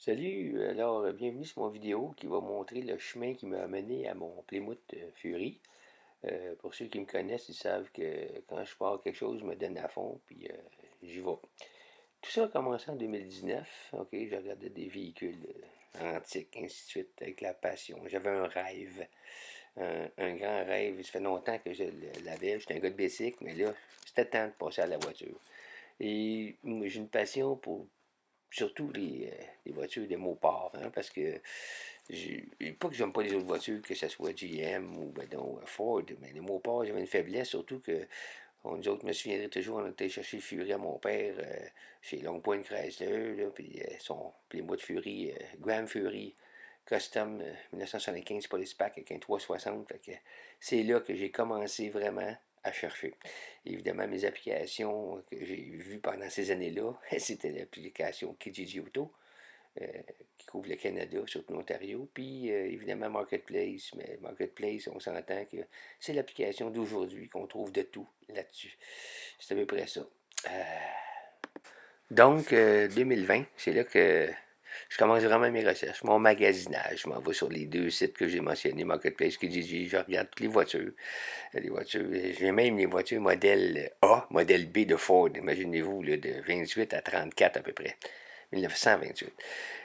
Salut, alors bienvenue sur mon vidéo qui va montrer le chemin qui m'a amené à mon Plymouth Fury. Pour ceux qui me connaissent, ils savent que quand je pars quelque chose, je me donne à fond, puis j'y vais. Tout ça a commencé en 2019. Ok, je regardais des véhicules antiques, ainsi de suite, avec la passion. J'avais un rêve, un grand rêve. Ça fait longtemps que je l'avais. J'étais un gars de bicycle, mais là, c'était temps de passer à la voiture. Et j'ai une passion pour surtout les voitures de Mopar, hein, parce que pas que j'aime pas les autres voitures, que ce soit GM ou ben donc, Ford, mais les Mopar, j'avais une faiblesse, surtout que nous autres, je me souviendrai toujours, on était chercher le Fury à mon père chez Long Point Chrysler, là, puis son Plymouth Fury, Grand Fury Custom 1975 Police Pack avec un 360. C'est là que j'ai commencé vraiment à chercher. Évidemment, mes applications que j'ai vues pendant ces années-là, c'était l'application Kijiji Auto, euh, qui couvre le Canada, surtout l'Ontario, puis évidemment Marketplace, mais Marketplace, on s'entend que c'est l'application d'aujourd'hui qu'on trouve de tout là-dessus. C'est à peu près ça. Euh, donc, 2020, c'est là que je commence vraiment mes recherches, mon magasinage. Je m'en vais sur les deux sites que j'ai mentionnés, Marketplace, Kijiji, je regarde toutes les voitures. J'ai même les voitures modèle A, modèle B de Ford, imaginez-vous, là, de 28 à 34 à peu près. 1928.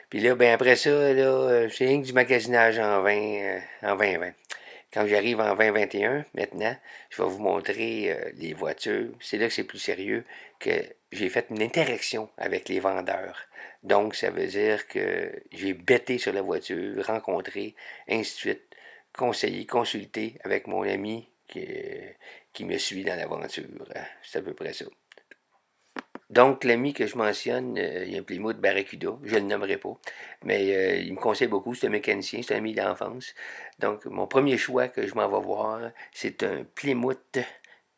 Puis là, ben après ça, là, c'est rien que du magasinage en 2020. Quand j'arrive en 2021, maintenant, je vais vous montrer les voitures. C'est là que c'est plus sérieux, que j'ai fait une interaction avec les vendeurs. Donc, ça veut dire que j'ai bêté sur la voiture, rencontré, ainsi de suite, conseillé, consulté avec mon ami qui me suit dans l'aventure. C'est à peu près ça. Donc, l'ami que je mentionne, il y a un Plymouth Barracuda, je ne le nommerai pas, mais il me conseille beaucoup, c'est un mécanicien, c'est un ami d'enfance. Donc, mon premier choix que je m'en vais voir, c'est un Plymouth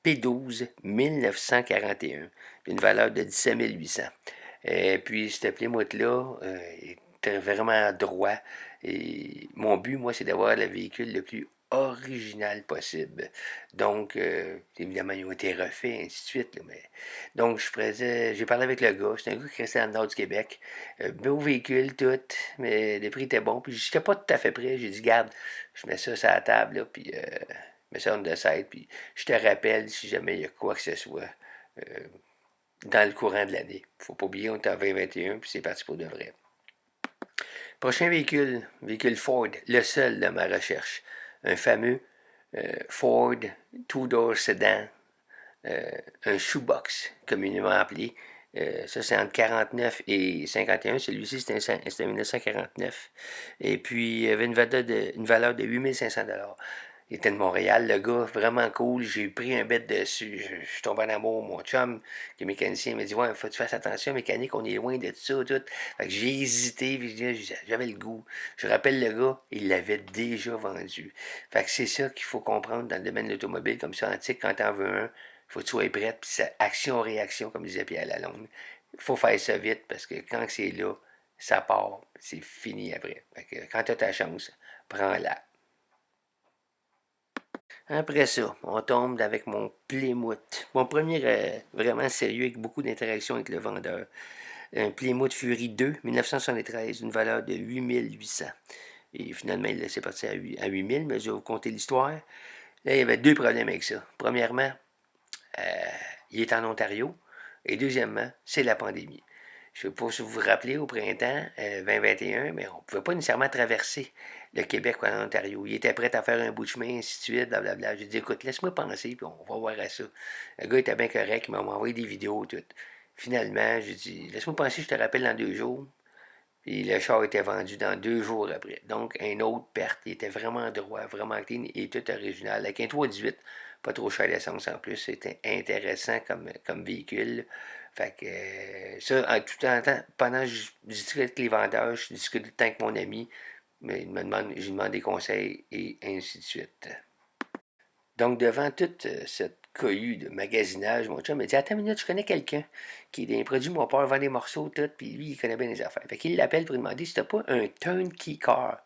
P12 1941, d'une valeur de 17 800. Et puis, ce Plymouth-là était vraiment droit. Et mon but, moi, c'est d'avoir le véhicule le plus original possible. Donc, évidemment, ils ont été refaits, ainsi de suite. Là, mais... Donc, j'ai parlé avec le gars, c'est un gars qui restait dans le nord du Québec. Beau véhicule, tout, mais le prix était bon. Puis, j'étais pas tout à fait prêt. J'ai dit, garde, je mets ça sur la table, là, puis je mets ça on the side, puis je te rappelle si jamais il y a quoi que ce soit euh, dans le courant de l'année. Faut pas oublier, on est en 2021, puis c'est parti pour de vrai. Prochain véhicule Ford, le seul de ma recherche. Un fameux Ford two-door sedan, un shoebox, communément appelé. Ça, c'est entre 49 et 51. Celui-ci, c'était 1949. Et puis, il avait une valeur de 8500 $. Il était de Montréal, le gars, vraiment cool. J'ai pris un bête dessus. Je suis tombé en amour. Mon chum, qui est mécanicien, m'a dit, ouais, faut que tu fasses attention, mécanique, on est loin de ça, tout. Fait que j'ai hésité, puis j'avais le goût. Je rappelle le gars, il l'avait déjà vendu. Fait que c'est ça qu'il faut comprendre dans le domaine de l'automobile, comme ça, antique, quand t'en veux un, faut que tu sois prêt, puis c'est action-réaction, comme disait Pierre Lalonde. Il faut faire ça vite, parce que quand c'est là, ça part, c'est fini après. Fait que quand tu as ta chance, prends-la. Après ça, on tombe avec mon Plymouth. Mon premier vraiment sérieux avec beaucoup d'interactions avec le vendeur. Un Plymouth Fury 2, 1973, une valeur de 8800. Et finalement, il s'est parti à 8000, mais je vais vous conter l'histoire. Là, il y avait deux problèmes avec ça. Premièrement, euh, il est en Ontario. Et deuxièmement, c'est la pandémie. Je ne sais pas si vous vous rappelez, au printemps 2021, mais on ne pouvait pas nécessairement traverser le Québec ou l'Ontario. Il était prêt à faire un bout de chemin, ainsi de suite, blablabla. J'ai dit, écoute, laisse-moi penser, puis on va voir à ça. Le gars était bien correct, il m'a envoyé des vidéos, tout. Finalement, j'ai dit, laisse-moi penser, je te rappelle dans 2 jours. Puis le char était vendu dans 2 jours après. Donc, une autre perte. Il était vraiment droit, vraiment clean et tout original. Avec un 318, pas trop cher d'essence en plus. C'était intéressant comme véhicule. Fait que ça, en tout temps, pendant que je discutais avec les vendeurs, je discutais tout le temps avec mon ami. Mais je lui demande des conseils et ainsi de suite. Donc, devant toute cette cohue de magasinage, mon chum m'a dit, attends une minute, je connais quelqu'un qui est des produits mon père vend des morceaux, tout, puis lui, il connaît bien les affaires. Fait qu'il l'appelle pour lui demander si c'était pas un turnkey car.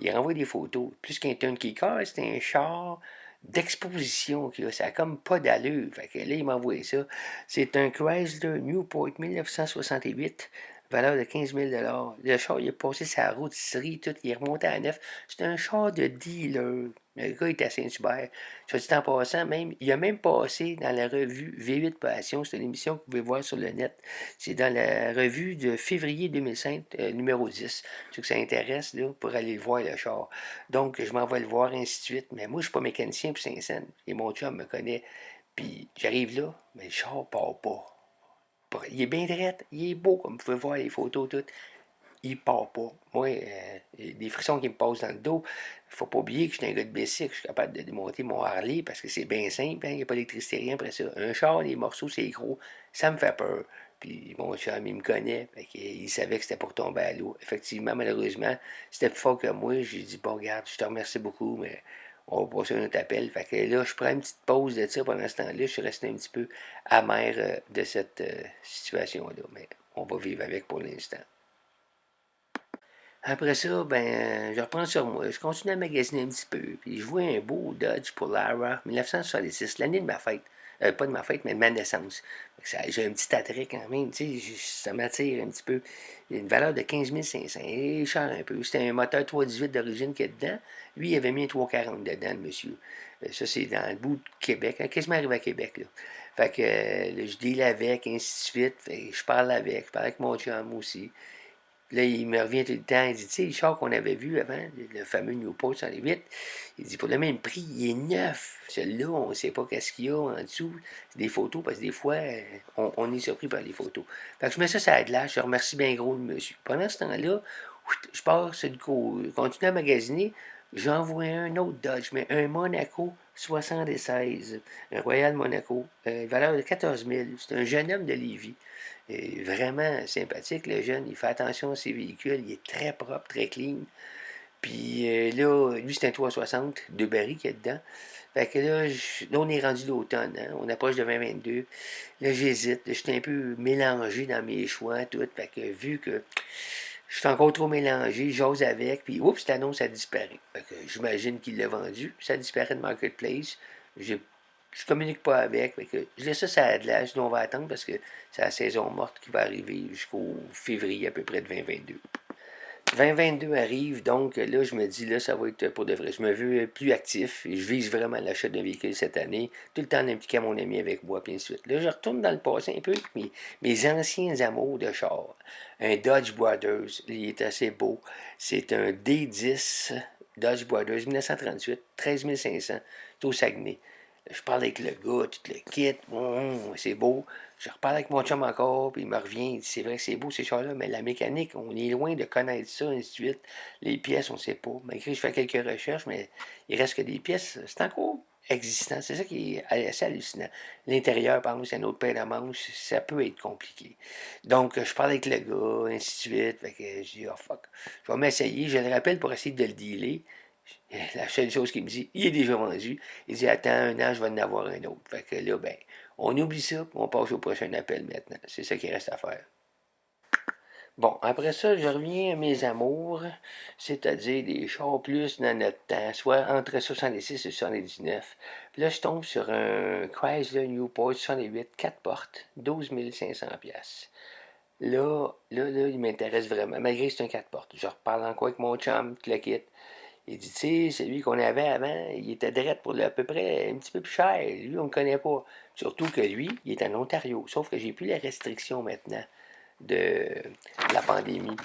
Il renvoie des photos. Plus qu'un turnkey car, c'est un char d'exposition qui a, ça a comme pas d'allure. Fait que là, il m'a envoyé ça. C'est un Chrysler Newport 1968, valeur de 15 000 $. Le char, il a passé sa rôtisserie, tout, il est remonté à neuf. C'est un char de dealer. Le gars est à Saint-Hubert. Soit dit en passant, même, il a même passé dans la revue V8 Passion. C'est une émission que vous pouvez voir sur le net. C'est dans la revue de février 2005, numéro 10. Ceux que ça intéresse, là, pour aller le voir, le char. Donc, je m'en vais le voir, ainsi de suite. Mais moi, je suis pas mécanicien pour Saint-Saëns. Et mon chum me connaît. Puis, j'arrive là, mais le char part pas. Il est bien drette, il est beau, comme vous pouvez voir les photos, tout. Il part pas. Moi, il y a des frissons qui me passent dans le dos. Faut pas oublier que je suis un gars de bicycle, je suis capable de démonter mon Harley parce que c'est bien simple, hein, il n'y a pas d'électricité, rien après ça. Un char, les morceaux, c'est gros, ça me fait peur. Puis mon chum, il me connaît, fait il savait que c'était pour tomber à l'eau. Effectivement, malheureusement, c'était plus fort que moi. J'ai dit, bon, regarde, je te remercie beaucoup, mais on va passer un autre appel. Fait que là, je prends une petite pause de ça pendant ce temps-là. Je suis resté un petit peu amer de cette situation-là, mais on va vivre avec pour l'instant. Après ça, ben, je reprends sur moi. Je continue à magasiner un petit peu. Puis je vois un beau Dodge Polara 1966, l'année de ma fête. Pas de ma fête, mais de ma naissance. J'ai un petit attrait quand même, tu sais, ça m'attire un petit peu. Il y a une valeur de 15 500. Il est cher un peu. C'était un moteur 318 d'origine qui est dedans. Lui, il avait mis un 340 dedans, le monsieur. Ça, c'est dans le bout de Québec, hein, quasiment arrivé à Québec, là. Fait que là, je deal avec, ainsi de suite. Fait que je parle avec, je parle avec mon chum aussi. Là, il me revient tout le temps. Il dit, tu sais, le char qu'on avait vu avant, le fameux Newport 108, il dit, pour le même prix, il est neuf. Celui-là, on ne sait pas qu'est-ce qu'il y a en dessous. C'est des photos, parce que des fois, on est surpris par les photos. Fait que je mets ça sur la glace, je remercie bien gros le monsieur. Pendant ce temps-là, je pars sur le coup, je continue à magasiner, j'envoie un autre Dodge, mais un Monaco 76, un Royal Monaco, valeur de 14 000. C'est un jeune homme de Lévis. Vraiment sympathique, le jeune. Il fait attention à ses véhicules. Il est très propre, très clean. Puis là, lui, c'est un 360 de Barry qui est dedans. Fait que là, là on est rendu l'automne. Hein? On approche de 2022. Là, j'hésite. Je suis un peu mélangé dans mes choix, tout. Fait que vu que je suis encore trop mélangé, j'ose avec, puis oups, cette annonce a disparu. Fait que j'imagine qu'il l'a vendu, puis ça disparaît de Marketplace. J'ai je communique pas avec. Fait que je laisse ça à de l'âge, on va attendre parce que c'est la saison morte qui va arriver jusqu'au février à peu près de 2022. 2022 arrive, donc là, je me dis, là, ça va être pour de vrai. Je me veux plus actif et je vise vraiment l'achat d'un véhicule cette année. Tout le temps d'impliquer mon ami avec moi, puis ainsi de suite. Là, je retourne dans le passé un peu avec mes anciens amours de char. Un Dodge Brothers, il est assez beau. C'est un D10 Dodge Brothers 1938, 13 500, c'est au Saguenay. Je parle avec le gars, tout le kit, c'est beau. Je reparle avec mon chum encore, puis il me revient, il dit c'est vrai que c'est beau ces chars-là, mais la mécanique, on est loin de connaître ça, ainsi de suite. Les pièces, on ne sait pas. Malgré que je fais quelques recherches, mais il reste que des pièces, c'est encore existant. C'est ça qui est assez hallucinant. L'intérieur, par exemple, c'est un autre paire de manches, ça peut être compliqué. Donc, je parle avec le gars, ainsi de suite. Fait que je dis, oh fuck, je vais m'essayer. Je le rappelle pour essayer de le dealer. La seule chose qu'il me dit, il est déjà vendu. Il dit, attends un an, je vais en avoir un autre. Fait que là, ben, on oublie ça, puis on passe au prochain appel maintenant. C'est ça qui reste à faire. Bon, après ça, je reviens à mes amours, c'est-à-dire des chars plus dans notre temps, soit entre 66 et 79. Puis là, je tombe sur un Chrysler Newport 68, 4 portes, 12 500 pièces. Là, il m'intéresse vraiment, malgré que c'est un 4 portes. Je reparle encore avec mon chum, qui le quitte. Il dit, tu sais, celui qu'on avait avant, il était direct pour à peu près un petit peu plus cher. Lui, on ne le connaît pas. Surtout que lui, il est en Ontario. Sauf que j'ai plus les restrictions maintenant de la pandémie.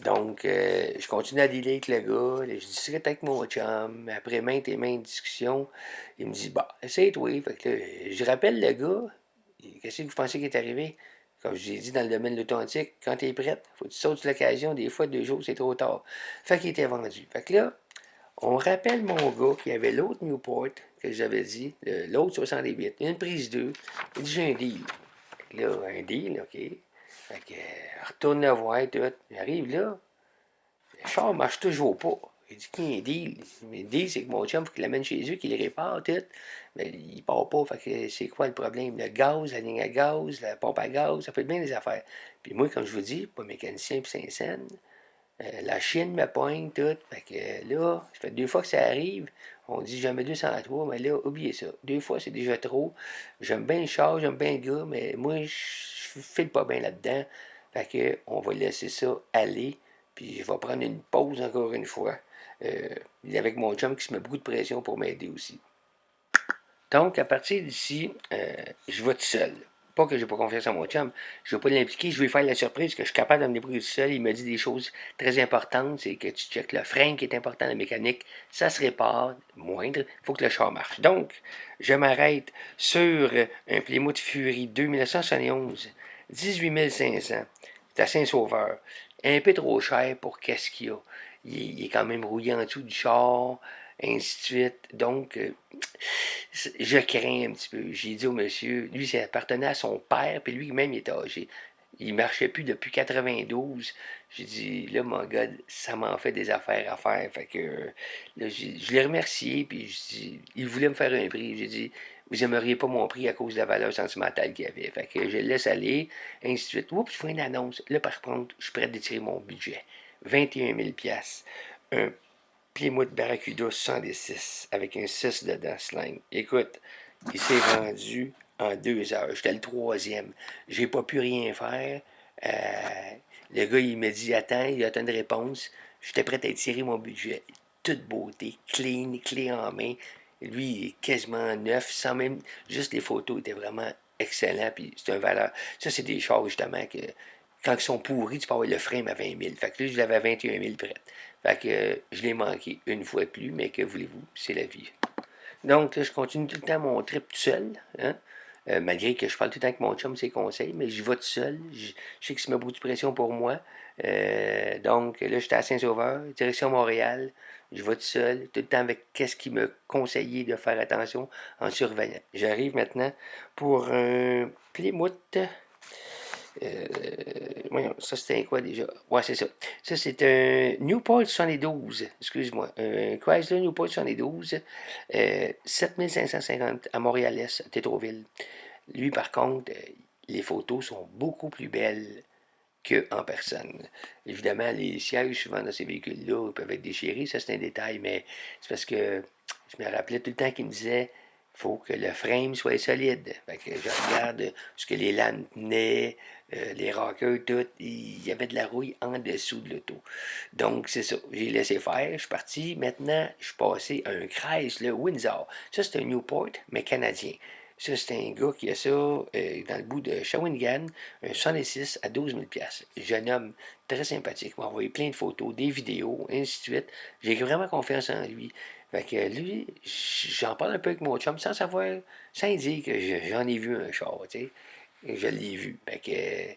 Donc, je continue à dealer avec le gars. Là, je discute avec mon chum. Après maintes et maintes discussions, il me dit, bah, essaye-toi. Fait que là, je rappelle le gars. Qu'est-ce que vous pensez qui est arrivé? Comme je l'ai dit dans le domaine de l'authentique, quand tu es prête, faut que tu sautes sur l'occasion. Des fois, 2 jours, c'est trop tard. Fait qu'il était vendu. Fait que là, on rappelle mon gars qui avait l'autre Newport que j'avais dit, l'autre 68. Il y a une prise 2. Il dit, j'ai un deal. Fait que là, un deal, OK. Fait que, retourne le voir, tout. J'arrive là, le char marche toujours pas. Il dit qu'il y a un deal. Mais le deal, c'est que mon chum, faut qu'il l'amène chez eux, qu'il le répare, tout. Mais il part pas. Fait que c'est quoi le problème? Le gaz, la ligne à gaz, la pompe à gaz, ça fait bien des affaires. Puis moi, comme je vous dis, pas mécanicien puis Saint-Saëns, la Chine me pointe, tout. Fait que là, ça fait 2 fois que ça arrive. On dit jamais 203, mais là, oubliez ça. 2 fois, c'est déjà trop. J'aime bien le char, j'aime bien le gars, mais moi, je file pas bien là-dedans. Fait que on va laisser ça aller, puis je vais prendre une pause encore une fois. Avec mon chum qui se met beaucoup de pression pour m'aider aussi. Donc, à partir d'ici, je vais tout seul. Pas que j'ai pas confiance en mon chum, je ne veux pas l'impliquer, je vais faire la surprise que je suis capable de me débrouiller tout seul. Il m'a dit des choses très importantes, c'est que tu checkes le frein qui est important, la mécanique, ça se répare, moindre, il faut que le char marche. Donc, je m'arrête sur un Plymouth Fury 1971, 18 500, c'est à Saint-Sauveur. Un peu trop cher pour qu'est-ce qu'il y a. Il est quand même rouillé en dessous du char, ainsi de suite. Donc, je crains un petit peu. J'ai dit au monsieur, lui, ça appartenait à son père, puis lui-même, il était âgé. Il marchait plus depuis 92. J'ai dit, là, mon gars, ça m'en fait des affaires à faire. Fait que, là, je l'ai remercié, puis il voulait me faire un prix. J'ai dit, vous aimeriez pas mon prix à cause de la valeur sentimentale qu'il y avait. Fait que je le laisse aller, ainsi de suite. Oups, je fais une annonce. Là, par contre, je suis prêt à d'étirer mon budget. 21 000 un Plymouth Barracuda 106 avec un 6 dedans, sling. Écoute, il s'est vendu en 2 heures. J'étais le troisième. J'ai pas pu rien faire. Le gars, il m'a dit attends, il attend une réponse. J'étais prêt à étirer mon budget. Toute beauté, clean, clé en main. Lui, il est quasiment neuf, sans même. Juste les photos étaient vraiment excellents. Puis c'est un valeur. Ça, c'est des chars, justement, que quand ils sont pourris, tu peux avoir le frame à 20 000. Fait que là, je l'avais à 21 000 prêt. Fait que je l'ai manqué une fois de plus, mais que voulez-vous, c'est la vie. Donc, là, je continue tout le temps mon trip tout seul, hein? Malgré que je parle tout le temps avec mon chum ses conseils, mais j'y vais tout seul. Je sais que ça met beaucoup de pression pour moi. Donc, là, j'étais à Saint-Sauveur, direction Montréal. Je vais tout seul, tout le temps avec qu'est-ce qui me conseillait de faire attention en surveillant. J'arrive maintenant pour un Plymouth. Voyons, ça c'était quoi déjà? Ouais, c'est ça. Ça, c'est un Newport 72, excuse-moi. Un Chrysler Newport 72, 7550 à Montréal-Est, à Tétroville. Lui, par contre, les photos sont beaucoup plus belles qu'en personne. Évidemment, les sièges, souvent dans ces véhicules-là, peuvent être déchirés, ça c'est un détail, mais c'est parce que je me rappelais tout le temps qu'il me disait faut que le frame soit solide. Fait que je regarde ce que les lames tenaient, les rockers, tout, il y avait de la rouille en dessous de l'auto. Donc, c'est ça. J'ai laissé faire, je suis parti. Maintenant, je suis passé à un Chrysler Windsor. Ça, c'est un Newport, mais canadien. Ça, c'est un gars qui a ça dans le bout de Shawinigan, un 106 à 12 000 Jeune homme très sympathique, il m'a envoyé plein de photos, des vidéos, ainsi de suite. J'ai vraiment confiance en lui. Fait que lui, j'en parle un peu avec mon chum sans savoir, sans dire que j'en ai vu un char, tu sais. Je l'ai vu. Fait que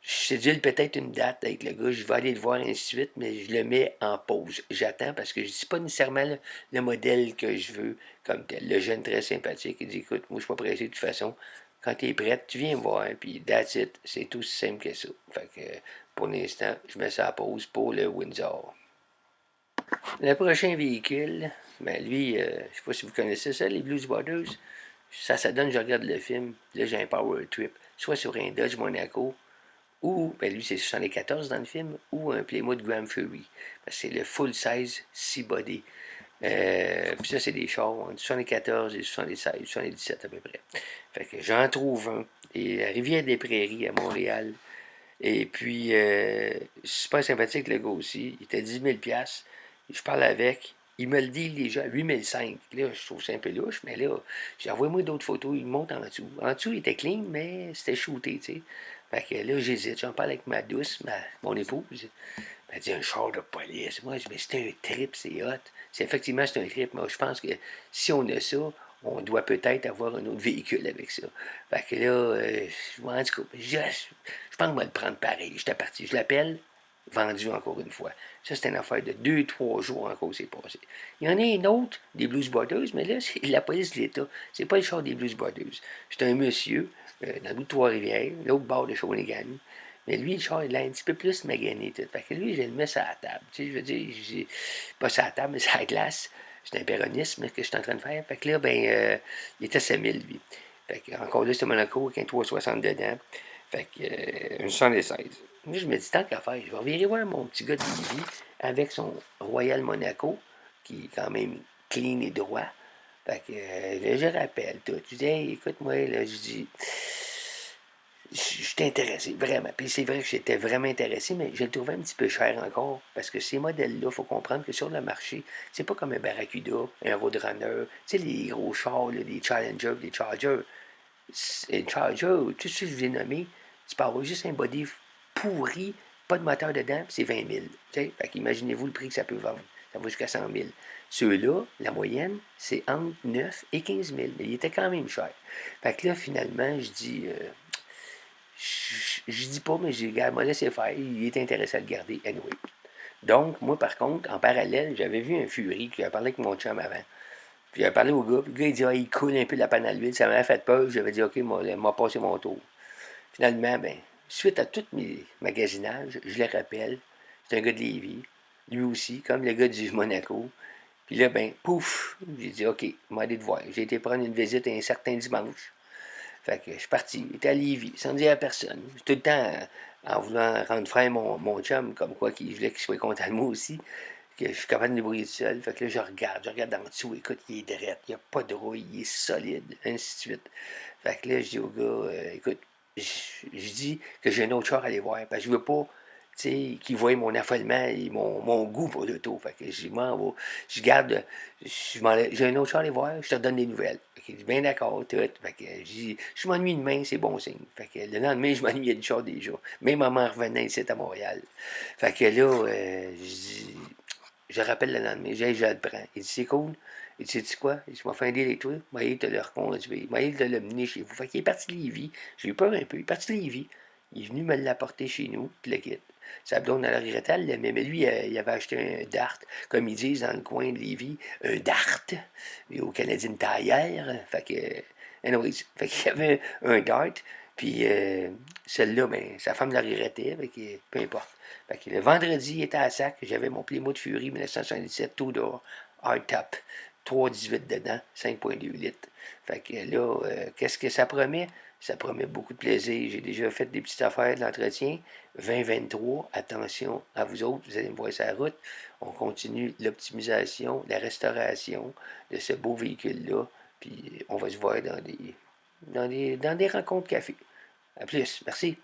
je cédule peut-être une date avec le gars, je vais aller le voir, ainsi de suite, mais je le mets en pause. J'attends parce que je dis pas nécessairement le modèle que je veux comme tel. Le jeune très sympathique, il dit écoute, moi je suis pas pressé de toute façon. Quand tu es prête, tu viens me voir, puis that's it. C'est tout aussi simple que ça. Fait que pour l'instant, je mets ça en pause pour le Windsor. Le prochain véhicule, ben lui, je sais pas si vous connaissez ça, les Blues Brothers. Ça donne, je regarde le film, là j'ai un power trip, soit sur un Dodge Monaco, ou, ben lui c'est 74 dans le film, ou un Plymouth Grand Fury. Parce que c'est le full size C-body. Puis ça, c'est des chars entre 74 et 76, 77 à peu près. Fait que j'en trouve un. Et à Rivière-des-Prairies, à Montréal. Et puis, super sympathique le gars aussi. Il était 10 000 je parle avec. Il me le dit déjà, 8005. Là, je trouve ça un peu louche, mais là, j'ai envoyé moi d'autres photos. Il monte en dessous. En dessous, il était clean, mais c'était shooté, tu sais. Fait que là, j'hésite. J'en parle avec ma douce, mon épouse. Elle dit un char de police. Moi, je dis, mais c'est un trip, c'est hot. Effectivement, c'est un trip. Moi, je pense que si on a ça, on doit peut-être avoir un autre véhicule avec ça. Fait que là, en tout cas, je pense qu'on va le prendre pareil. J'étais parti. Je l'appelle, vendu encore une fois. Ça, c'est une affaire de 2, 3 jours encore, c'est passé. Il y en a un autre, des Blues Brothers, mais là, c'est la police de l'État. C'est pas le char des Blues Brothers. C'est un monsieur, dans le bout de Trois-Rivières, l'autre bord de Shawinigan. Mais lui, le char, il a un petit peu plus magané, tout. Fait que lui, je le mets sur la table. Tu sais, je veux dire, pas sur la table, mais sur la glace. C'est un péronisme que je suis en train de faire. Fait que là, il était 7000, lui. Fait que, encore là, c'est Monaco avec un 360 dedans. Fait que, un 76. Moi, je me dis, tant qu'à faire, je vais revirer voir mon petit gars de Lévis avec son Royal Monaco, qui est quand même clean et droit. Fait que, là, je rappelle tout. Je dis, hey, écoute-moi, là, je dis, j'étais intéressé, vraiment. Puis c'est vrai que j'étais vraiment intéressé, mais je le trouvais un petit peu cher encore, parce que ces modèles-là, il faut comprendre que sur le marché, c'est pas comme un Barracuda, un Roadrunner, tu sais, les gros chars, là, des Challenger, des Chargers. Un Charger, tout ce que je vous ai nommé, tu peux avoir juste un body pourri, pas de moteur dedans, puis c'est 20 000. Fait qu'imaginez-vous le prix que ça peut vendre. Ça va jusqu'à 100 000. Ceux-là, la moyenne, c'est entre 9 et 15 000. Mais il était quand même cher. Fait que là, finalement, je dis, je dis pas, mais j'ai regarde, moi laissé faire. Il est intéressé à le garder, anyway. Donc, moi, par contre, en parallèle, j'avais vu un Fury que j'avais parlé avec mon chum avant. Puis j'avais parlé au gars, puis le gars, il dit, ah, il coule un peu la panne à l'huile. Ça m'avait fait peur. J'avais dit, OK, m'a passé mon tour. Finalement, ben, suite à tous mes magasinages, je le rappelle, c'est un gars de Lévis, lui aussi, comme le gars du Monaco. Puis là, ben, pouf, j'ai dit, OK, m'a aller te voir. J'ai été prendre une visite un certain dimanche. Fait que je suis parti, j'étais à Lévis, sans dire à personne. Tout le temps en voulant rendre frère mon chum, comme quoi, je voulais qu'il soit content de moi aussi, que je suis capable de me débrouiller tout seul. Fait que là, je regarde en dessous, écoute, il est drette, il n'y a pas de rouille, il est solide, ainsi de suite. Fait que là, je dis au gars, écoute, je dis que j'ai un autre char à aller voir, parce que je veux pas, tu sais, qu'il voie mon affolement et mon goût pour l'auto. Fait que je m'en vais, je garde, j'ai un autre char à aller voir, je te donne des nouvelles. Fait que je dis, bien d'accord, tout. Fait que je m'ennuie demain, c'est bon signe. Fait que le lendemain, je m'ennuyais du char déjà. Même maman revenait ici à Montréal. Fait que là, je rappelle le lendemain, je le prends. Il dit, c'est cool. Il dit, sais-tu quoi? Il dit, je m'en fais un deal avec toi. Il te le reconduire. Il te le mener chez vous. Fait qu'il est parti de Lévis. J'ai eu peur un peu. Il est parti de Lévis. Il est venu me l'apporter chez nous, puis le quitte. Sa blonde, elle regrettait, elle l'aimait, mais lui, il avait acheté un Dart, comme ils disent dans le coin de Lévis, un Dart, mais au Canadien une taillère. Fait que, anyways, fait qu'il y avait un Dart, puis celle-là, ben, sa femme la regrettait, fait que, peu importe. Fait que le vendredi, il était à sac, j'avais mon Plymouth Fury 1977, tout d'or, hardtop, 3,18 dedans, 5,2 litres. Fait que là, qu'est-ce que ça promet? Ça promet beaucoup de plaisir. J'ai déjà fait des petites affaires de l'entretien. 2023, attention à vous autres, vous allez me voir sur la route. On continue l'optimisation, la restauration de ce beau véhicule-là. Puis on va se voir dans des rencontres café. À plus. Merci.